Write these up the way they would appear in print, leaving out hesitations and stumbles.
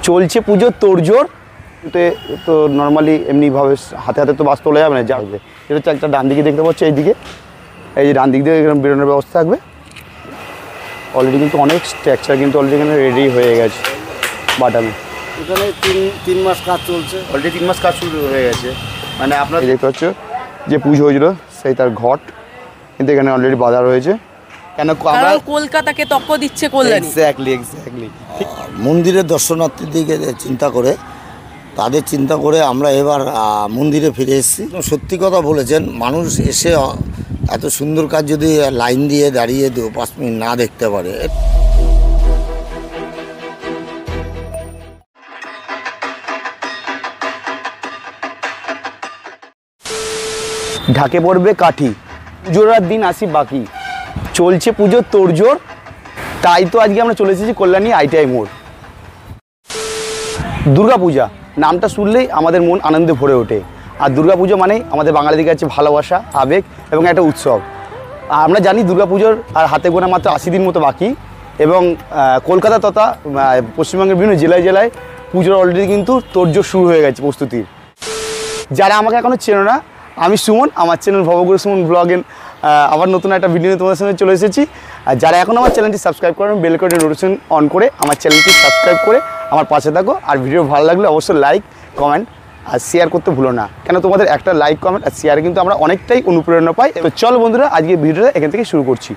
চলছে পুজোর তোড়জোড়। তো নর্মালি এমনিভাবে হাতে হাতে তো বাস তোলা যাবে না, যাবে এটা হচ্ছে একটা ডান দিকে দেখতে পাচ্ছি, এইদিকে এই যে ডান দিক দিয়ে এখানে বেরোনোর ব্যবস্থা থাকবে। অলরেডি কিন্তু অনেক স্ট্রাকচার কিন্তু অলরেডি এখানে রেডি হয়ে গেছে বাটামে। এখানে তিন মাস কাজ চলছে, অলরেডি 3 মাস কাজ শুরু হয়ে গেছে। মানে আপনারা দেখতে পাচ্ছ যে পুজো হয়েছিল সেই তার ঘট কিন্তু এখানে অলরেডি বাঁধা রয়েছে। কেন আমরা কলকাতাকে তক্ক দিচ্ছে কল্যাণী। এক্স্যাক্টলি মন্দিরের দর্শনার্থীদেরকে চিন্তা করে, তাদের চিন্তা করে আমরা এবার মন্দিরে ফিরে এসেছি। সত্যি কথা বলেছেন, মানুষ এসে এত সুন্দর কাজ যদি লাইন দিয়ে দাঁড়িয়ে 2-5 মিনিট না দেখতে পারে। ঢাকে পড়বে কাঠি, পুজোর আর দিন আসি বাকি, চলছে পুজোর তোড়জোড়। তাই তো আজকে আমরা চলে এসেছি কল্যাণী ITI মোড়। দুর্গাপূজা নামটা শুনলেই আমাদের মন আনন্দে ভরে ওঠে। আর দুর্গাপুজো মানেই আমাদের বাঙালিদের কাছে ভালোবাসা, আবেগ এবং একটা উৎসব। আমরা জানি দুর্গাপুজোর আর হাতে গোনা মাত্র 80 দিন মতো বাকি, এবং কলকাতা তথা পশ্চিমবঙ্গের বিভিন্ন জেলায় জেলায় পুজোর অলরেডি কিন্তু তোড়জোড় শুরু হয়ে গেছে প্রস্তুতির। যারা আমাকে এখনও চেনো না, আমি সুমন, আমার চ্যানেল ভবগুরু সুমন ব্লগে আবার নতুন একটা ভিডিও নিয়ে তোমাদের সঙ্গে চলে এসেছি। আর যারা এখন আমার চ্যানেলটি সাবস্ক্রাইব করেন, বেল করে নোটিফিকেশন অন করে আমার চ্যানেলটি সাবস্ক্রাইব করে আমার পাশে থাকো। আর ভিডিও ভালো লাগলে অবশ্যই লাইক, কমেন্ট আর শেয়ার করতে ভুলো না, কেন তোমাদের একটা লাইক, কমেন্ট আর শেয়ারে কিন্তু আমরা অনেকটাই অনুপ্রেরণা পাই। তো চলো বন্ধুরা, আজকে ভিডিওটা এখান থেকে শুরু করছি।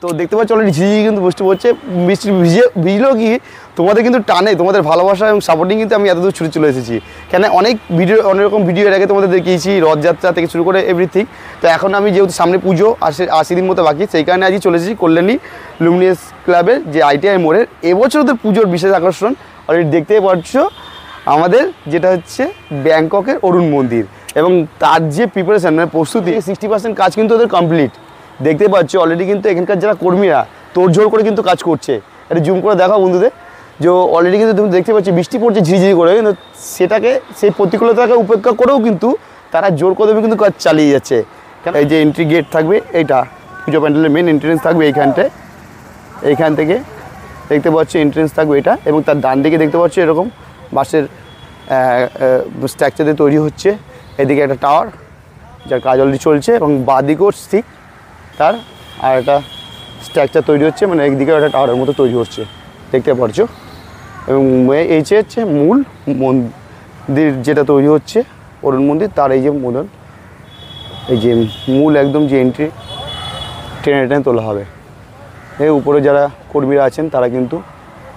তো দেখতে পাচ্ছ অলরেডি ঝিঝি কিন্তু বৃষ্টি পড়ছে। বৃষ্টি ভিজলেও কি তোমাদের কিন্তু টানে, তোমাদের ভালোবাসা এবং সাপোর্টিং কিন্তু আমি এতদূর ছুটে চলে এসেছি। কেন অনেক রকম ভিডিও এর আগে তোমাদের দেখিয়েছি, রথযাত্রা থেকে শুরু করে এভরিথিং। তো এখন আমি যেহেতু সামনে পুজো 80 দিন মতো বাকি, সেই কারণে আজই চলে এসেছি কল্যাণী লুমিনিয়াস ক্লাবের যে ITI মোড়ের। এবছর ওদের পুজোর বিশেষ আকর্ষণ অলরেডি দেখতেই পাচ্ছ, আমাদের যেটা হচ্ছে ব্যাংককের অরুণ মন্দির, এবং তার যে প্রিপারেশান মানে প্রস্তুতি 60% কাজ কিন্তু ওদের কমপ্লিট। দেখতে পাচ্ছ অলরেডি কিন্তু এখানকার যারা কর্মীরা তোড়জোড় করে কিন্তু কাজ করছে। এটা জুম করে দেখাও বন্ধুদের, যে অলরেডি কিন্তু তুমি দেখতে পাচ্ছ বৃষ্টি পড়ছে ঝিঝিঝি করে, কিন্তু সেটাকে সেই প্রতিকূলতাকে উপেক্ষা করেও কিন্তু তারা জোর কদমে কিন্তু কাজ চালিয়ে যাচ্ছে। এই যে এন্ট্রি গেট থাকবে, এইটা পুজো প্যান্ডেলের মেন এন্ট্রেন্স থাকবে এইখানটায়, এইখান থেকে দেখতে পাচ্ছ এন্ট্রেন্স থাকবে এটা, এবং তার ডান দিকে দেখতে পাচ্ছ এরকম বাঁশের স্ট্রাকচার দিয়ে তৈরি হচ্ছে। এদিকে একটা টাওয়ার যার কাজ অলরেডি চলছে, এবং বাঁ দিকেও ঠিক তার আর একটা স্ট্রাকচার তৈরি হচ্ছে, মানে একদিকে একটা টাওয়ারের মতো তৈরি হচ্ছে দেখতে পাচ্ছ। এবং এই যে হচ্ছে মূল মন্দির যেটা তৈরি হচ্ছে অরুণ মন্দির, তার এই যে এই যে মূল একদম যে এন্ট্রি টেনে তোলা হবে। এই উপরে যারা কর্মীরা আছেন তারা কিন্তু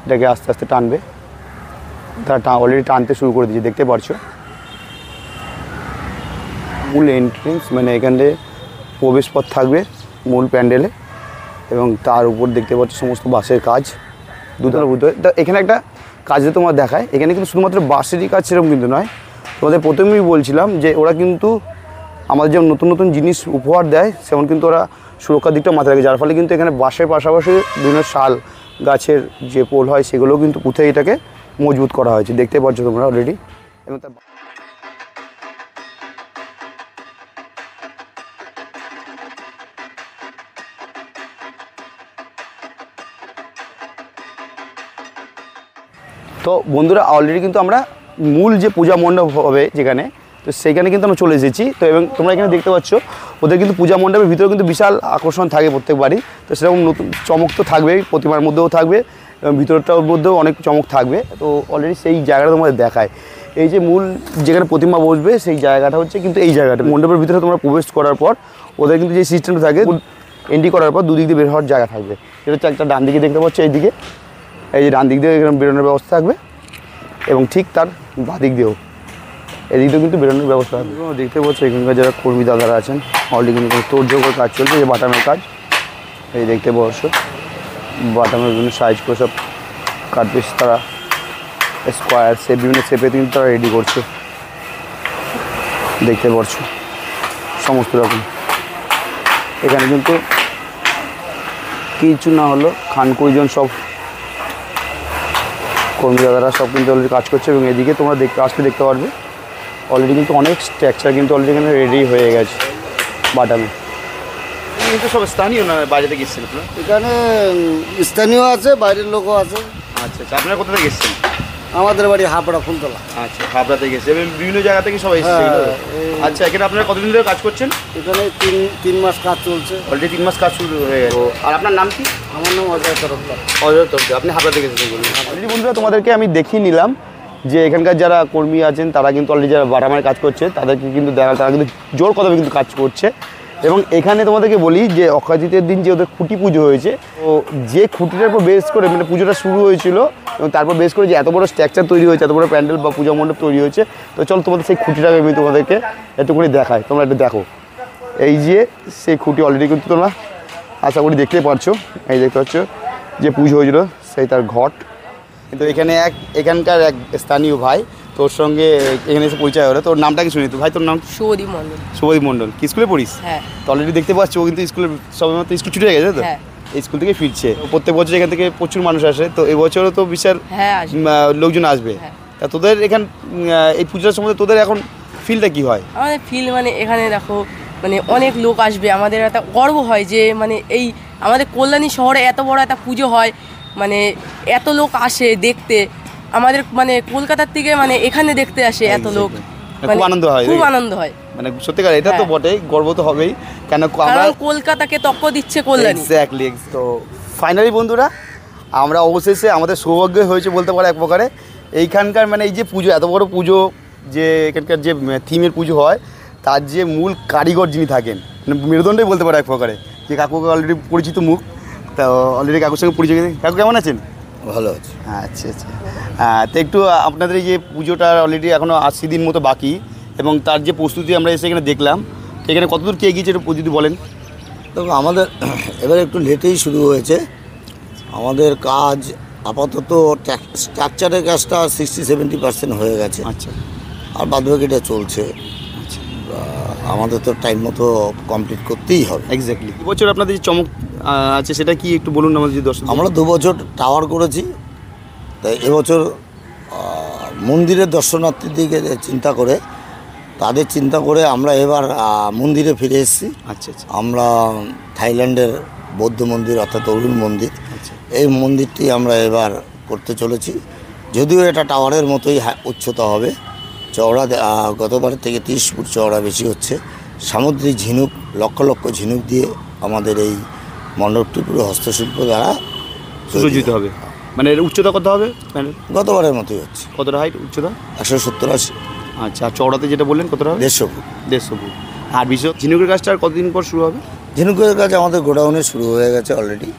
এটাকে আস্তে আস্তে টানবে, তারা অলরেডি টানতে শুরু করে দিয়েছে দেখতে পাচ্ছ। মূল এন্ট্রেন্স মানে এখান থেকে প্রবেশ পথ থাকবে মূল প্যান্ডেলে, এবং তার উপর দেখতে পাচ্ছ সমস্ত বাঁশের কাজ দুতলা বুঝতে। তা এখানে একটা কাজ যে তোমার দেখায়, এখানে কিন্তু শুধুমাত্র বাঁশেরই কাজ সেরকম কিন্তু নয়। তোমাদের প্রথমেই বলছিলাম যে ওরা কিন্তু আমাদের যেমন নতুন নতুন জিনিস উপহার দেয়, সেমন কিন্তু ওরা সুরক্ষার দিকটা মাথায় রাখে, যার ফলে কিন্তু এখানে বাঁশের পাশাপাশি বিভিন্ন শাল গাছের যে পোল হয় সেগুলোও কিন্তু পুঁতে এটাকে মজবুত করা হয়েছে দেখতে পাচ্ছ তোমরা অলরেডি। এবং তো বন্ধুরা অলরেডি কিন্তু আমরা মূল যে পূজা মণ্ডপ হবে যেখানে, তো সেইখানে কিন্তু আমরা চলে এসেছি। তো এবং তোমরা এখানে দেখতে পাচ্ছ ওদের কিন্তু পূজা মণ্ডপের ভিতরে কিন্তু বিশাল আকর্ষণ থাকে প্রত্যেকবারই। তো সেরকম নতুন চমক তো থাকবেই, প্রতিমার মধ্যেও থাকবে এবং ভিতরটার মধ্যেও অনেক চমক থাকবে। তো অলরেডি সেই জায়গাটা তোমাদের দেখায়, এই যে মূল যেখানে প্রতিমা বসবে সেই জায়গাটা হচ্ছে কিন্তু এই জায়গাটা। মণ্ডপের ভিতরে তোমরা প্রবেশ করার পর ওদের কিন্তু যে সিস্টেমটা থাকে, এন্ট্রি করার পর দুদিক দিয়ে বের হওয়ার জায়গা থাকবে। এটা হচ্ছে একটা ডান দিকে দেখতে পাচ্ছ, এইদিকে এই যে ডান দিক দিয়ে এখানে বেরোনোর ব্যবস্থা থাকবে, এবং ঠিক তার বাঁ দিক দিয়েও এদিক দিয়েও কিন্তু বেরোনোর ব্যবস্থা থাকবে। দেখতে পাচ্ছ এখানকার যারা কর্মী দাদারা আছেন অলরেডি কিন্তু তোড়জোড় করে কাজ চলছে, যে বাটামের কাজ। এই দেখতে পাচ্ছ বাটামের বিভিন্ন সাইজ করে সব কাটপিস তারা স্কোয়ার শেপ বিভিন্ন শেপে কিন্তু তারা রেডি করছে দেখতে পাচ্ছ সমস্ত রকম। এখানে কিন্তু কিছু না হলো খানকুড়িজন সব কর্মী দাদারা সব কিন্তু অলরেডি কাজ করছে এবং এদিকে তোমরা দেখতে পারবে অলরেডি কিন্তু অনেক স্ট্রাকচার কিন্তু অলরেডি এখানে রেডি হয়ে গেছে বাটামে। কিন্তু সব স্থানীয় না বাইরে থেকে এসেছেন আপনারা? এখানে স্থানীয় আছে, বাইরের লোকও আছে। আচ্ছা আচ্ছা, আপনারা কোথা থেকে এসেছেন? আমাদের বাড়ি হাবড়া ফুলতলা। আচ্ছা, হাবড়া থেকে এসেছে এবং বিভিন্ন জায়গা থেকে সবাই এসেছে। আচ্ছা, এখানে আপনারা কতদিন ধরে কাজ করছেন? এখানে তিন মাস কাজ চলছে। অলরেডি 3 মাস কাজ শুরু হয়ে গেছে। আর আপনার নাম কি? আমার নাম অজয় তরফদার। অজয় তরফদার। আপনি হাবড়া থেকে এসেছেন বলুন। অলরেডি বন্ধুরা তোমাদেরকে আমি দেখিয়ে নিলাম যে এখানকার যারা কর্মী আছেন তারা কিন্তু অলরেডি যারা বাটামায় কাজ করছে তাদেরকে কিন্তু তারা কিন্তু জোর কদমে কিন্তু কাজ করছে। এবং এখানে তোমাদেরকে বলি যে অক্ষয় তৃতীয়ার দিন যে ওদের খুঁটি পুজো হয়েছে, তো যে খুঁটিটার উপর বেস করে মানে পুজোটা শুরু হয়েছিল এবং তারপর বেস করে যে এত বড় স্ট্রাকচার তৈরি হয়েছে, এত বড় প্যান্ডেল বা পূজা মণ্ডপ তৈরি হয়েছে, তো চলো তোমাদের সেই খুঁটিটাকে আমি তোমাদেরকে একটু করে দেখাই, তোমরা একটু দেখো। এই যে সেই খুঁটি অলরেডি কিন্তু তোমরা আশা করি দেখতেই পারছো, এই দেখতে পাচ্ছ যে পুজো হয়েছিল সেই তার ঘট। কিন্তু এখানকার এক স্থানীয় ভাই তোর সঙ্গে এখানে এসে পরিচয় হলো। তোর নামটা কি শুনি তো ভাই? তোর নাম? শুভদীপ মণ্ডল। শুভদীপ মণ্ডল। কি স্কুলে পড়িস? হ্যাঁ। তো অলরেডি দেখতে পাচ্ছ ও কিন্তু স্কুলের সবেমাত্র স্কুল ছুটে গেছে তো, হ্যাঁ। এই স্কুল থেকে ফিরছে। প্রত্যেক বছর এখান থেকে প্রচুর মানুষ আসে, তো এবছরও তো বিশাল হ্যাঁ, আসবে। লোকজন আসবে। হ্যাঁ। তা তোদের এই পূজার সময় তোদের এখন ফিলটা কি হয়? আমাদের ফিল মানে এখানে দেখো মানে অনেক লোক আসবে, আমাদের একটা গর্ব হয় যে মানে এই আমাদের কল্যাণী শহরে এত বড় একটা পুজো হয়, মানে এত লোক আসে দেখতে। আমাদের মানে কলকাতার থেকে মানে এখানে দেখতে আসে এত লোক, খুব আনন্দ হয়। খুব আনন্দ হয় মানে সত্যিকার এটা তো হ্যাঁ। বটেই, গর্ব তো হবেই, কেন আমরা কারণ কলকাতাকে টক্কর দিচ্ছে কল্যাণী। এক্স্যাক্টলি। তো ফাইনালি বন্ধুরা আমরা অবশেষে আমাদের সৌভাগ্য হয়েছে বলতে পারো এক প্রকারে। এইখানকার মানে এই যে পুজো, এত বড় পুজো, যে এখানকার যে থিমের পুজো হয় তার যে মূল কারিগর যিনি থাকেন, মানে মেরুদণ্ডই বলতে পারো এক প্রকারে, যে কাকুকে অলরেডি পরিচিত মুখ। তো অলরেডি কাকুর সঙ্গে পরিচয়। কাকু কেমন আছেন? ভালো আছে। আচ্ছা আচ্ছা। তো একটু আপনাদের এই যে পুজোটা অলরেডি এখনও 80 দিন মতো বাকি এবং তার যে প্রস্তুতি আমরা এসে এখানে দেখলাম, তো এখানে কতদূর কে গিয়েছে একটু যদি বলেন। দেখো আমাদের এবার একটু লেটেই শুরু হয়েছে আমাদের কাজ। আপাতত স্ট্রাকচারের কাজটা 60-70% হয়ে গেছে। আচ্ছা আর বাদবাকিটা চলছে। আচ্ছা, আমাদের তো টাইম মতো কমপ্লিট করতেই হবে। এক্স্যাক্টলি। এবছর আপনাদের যে চমক আছে সেটা কি একটু বলুন আমাদের যে দর্শক। আমরা 2 বছর টাওয়ার করেছি, তাই এবছর মন্দিরের দর্শনার্থীদিকে চিন্তা করে আমরা এবার মন্দিরে ফিরে এসেছি। আচ্ছা আচ্ছা আমরা থাইল্যান্ডের বৌদ্ধ মন্দির অর্থাৎ অরুণ মন্দির, আচ্ছা এই মন্দিরটি আমরা এবার করতে চলেছি। যদিও এটা টাওয়ারের মতোই উচ্চতা হবে, চওড়া গতবারের থেকে 30 ফুট চওড়া বেশি হচ্ছে। সামুদ্রিক ঝিনুক, লক্ষ লক্ষ ঝিনুক দিয়ে আমাদের এই মণ্ডপটি পুরো হস্তশিল্প দ্বারা সুসজ্জিত হবে। মানে এর উচ্চতা কত হবে? মানে গতবারের মতোই হচ্ছে। কতটা হাইট উচ্চতা? 170-80। আচ্ছা, আর চওড়াতে যেটা বললেন কতটা হবে? 150 ফুট। 150 ফুট। আর বিশেষ ঝিনুকের কাজটা আর কতদিন পর শুরু হবে? ঝিনুকের কাজ আমাদের গোডাউনে শুরু হয়ে গেছে অলরেডি।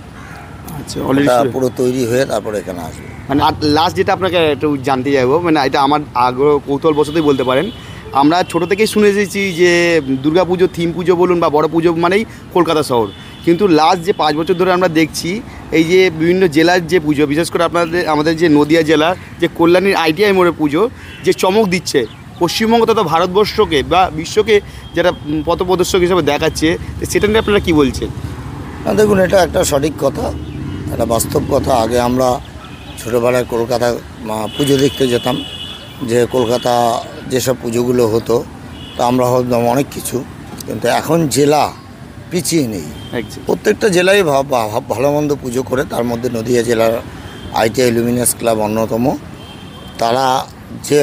আচ্ছা, অলরেডি পুরো তৈরি হয়ে তারপরে এখানে আসবে। মানে আর লাস্ট যেটা আপনাকে একটু জানতে যাবো, মানে এটা আমার আগ্রহ কৌতূহল বশতই বলতে পারেন। আমরা ছোটো থেকেই শুনে এসেছি যে দুর্গা পুজো, থিম পুজো বলুন বা বড় পুজো মানেই কলকাতা শহর, কিন্তু লাস্ট যে 5 বছর ধরে আমরা দেখছি এই যে বিভিন্ন জেলার যে পুজো, বিশেষ করে আমাদের যে নদিয়া জেলার যে কল্যাণীর ITI মোড়ের পুজো যে চমক দিচ্ছে পশ্চিমবঙ্গ তথা ভারতবর্ষকে বা বিশ্বকে যারা পথপ্রদর্শক হিসেবে দেখাচ্ছে, সেটা নিয়ে আপনারা কী বলছেন? না দেখুন, এটা একটা সঠিক কথা, একটা বাস্তব কথা। আগে আমরা ছোটোবেলায় কলকাতা পুজো দেখতে যেতাম, যে কলকাতা যেসব পুজোগুলো হতো তা আমরা হয়তো অনেক কিছু, কিন্তু এখন জেলা পিছিয়ে নেই। প্রত্যেকটা জেলায় ভালো মন্দ পুজো করে, তার মধ্যে নদিয়া জেলার ITI লুমিনাস ক্লাব অন্যতম। তারা যে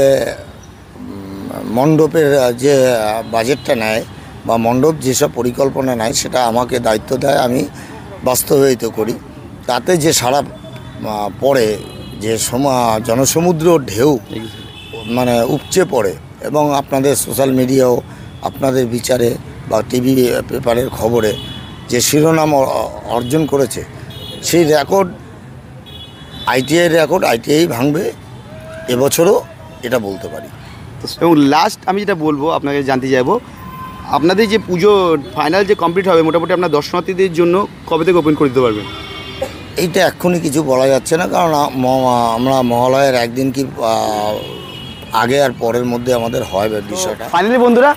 মণ্ডপের যে বাজেটটা নেয় বা মণ্ডপ যেসব পরিকল্পনা নেয় সেটা আমাকে দায়িত্ব দেয়, আমি বাস্তবায়িত করি। তাতে যে সারা পড়ে, যে জনসমুদ্র ঢেউ মানে উপচে পড়ে, এবং আপনাদের সোশ্যাল মিডিয়াও আপনাদের বিচারে বা টিভি পেপারের খবরে যে শিরোনাম অর্জন করেছে, সেই রেকর্ড ITI ভাঙবে এবছরও, এটা বলতে পারি। এবং লাস্ট আমি যেটা বলবো আপনাকে জানতে চাইবো, আপনাদের যে পুজো ফাইনাল যে কমপ্লিট হবে মোটামুটি আপনার দর্শনার্থীদের জন্য কবে থেকে ওপেন করে দিতে পারবেন? এইটা এক্ষুনি কিছু বলা যাচ্ছে না, কারণ আমরা মহালয়ের একদিন কি আগে আর পরের মধ্যে আমাদের হয় বিষয়টা। ফাইনালি বন্ধুরা,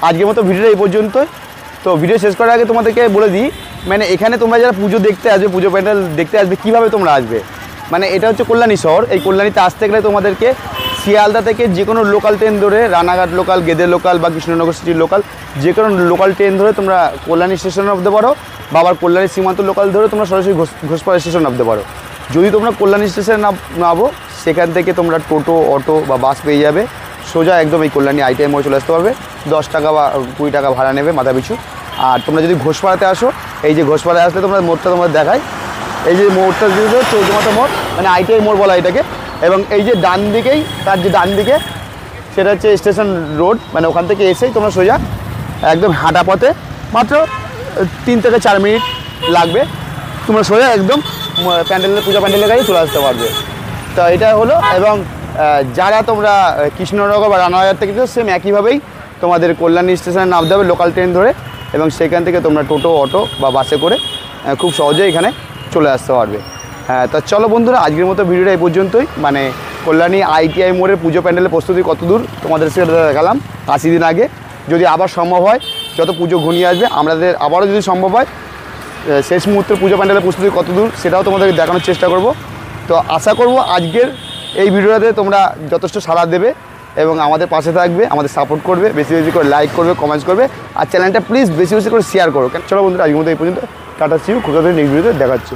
আজকের মতো ভিডিওটা এই পর্যন্তই। তো ভিডিও শেষ করার আগে তোমাদেরকে বলে দিই, মানে এখানে তোমরা যারা পুজো দেখতে আসবে, পুজো প্যান্ডেল দেখতে আসবে, কীভাবে তোমরা আসবে? মানে এটা হচ্ছে কল্যাণী শহর। এই কল্যাণীতে আসতে গেলে তোমাদেরকে শিয়ালদা থেকে যে কোনো লোকাল ট্রেন ধরে, রানাঘাট লোকাল, গেদে লোকাল বা কৃষ্ণনগর সিটির লোকাল, যে কোনো লোকাল ট্রেন ধরে তোমরা কল্যাণী স্টেশনে নামতে পারো, বা আবার কল্যাণী সীমান্ত লোকাল ধরে তোমরা সরাসরি ঘোষপাড়া স্টেশন নামতে পারো। যদি তোমরা কল্যাণী স্টেশনে নামো, সেখান থেকে তোমরা টোটো, অটো বা বাস পেয়ে যাবে, সোজা একদম এই কল্যাণী আইটিআই মোড়ে চলে আসতে পারবে। 10 টাকা বা 20 টাকা ভাড়া নেবে মাথা পিছু। আর তোমরা যদি ঘোষপাড়াতে আসো, এই যে ঘোষপাড়ায় আসলে তোমরা মোড়টা তোমাদের দেখায়, এই যে মোড়টা দিয়েছে চৌদ্দমাথা মোড়, মানে আইটিআই মোড় বলা এটাকে। এবং এই যে ডান দিকেই, তার যে ডান দিকে সেটা হচ্ছে স্টেশন রোড, মানে ওখান থেকে এসেই তোমরা সোজা একদম হাঁটা পথে মাত্র 3 থেকে 4 মিনিট লাগবে, তোমরা সোজা একদম প্যান্ডেলের পূজা প্যান্ডেলের কাছে চলে আসতে পারবে। তো এটা হলো। এবং যারা তোমরা কৃষ্ণনগর বা রানাঘাট থেকে সেম একইভাবেই তোমাদের কল্যাণী স্টেশনে নামতে হবে লোকাল ট্রেন ধরে, এবং সেখান থেকে তোমরা টোটো, অটো বা বাসে করে খুব সহজেই এখানে চলে আসতে পারবে। হ্যাঁ, তা চলো বন্ধুরা, আজকের মতো ভিডিওটা এই পর্যন্তই। মানে কল্যাণী আইটিআই মোড়ের পুজো প্যান্ডেলের প্রস্তুতি কত দূর তোমাদের সেটা দেখালাম 80 দিন আগে। যদি আবার সম্ভব হয়, যত পুজো ঘনিয়ে আসবে, আমাদের আবারও যদি সম্ভব হয় শেষ মুহূর্তের পুজো প্যান্ডেলের প্রস্তুতি কত দূর সেটাও তোমাদেরকে দেখানোর চেষ্টা করব। তো আশা করব আজকের এই ভিডিওটাতে তোমরা যথেষ্ট সাড়া দেবে এবং আমাদের পাশে থাকবে, আমাদের সাপোর্ট করবে, বেশি বেশি করে লাইক করবে, কমেন্টস করবে, আর চ্যানেলটা প্লিজ বেশি বেশি করে শেয়ার করো। চলো বন্ধুরা, আজকের মতো এই পর্যন্ত। টাটা, সিউ, খুব নেক্সট ভিডিওতে দেখাচ্ছি।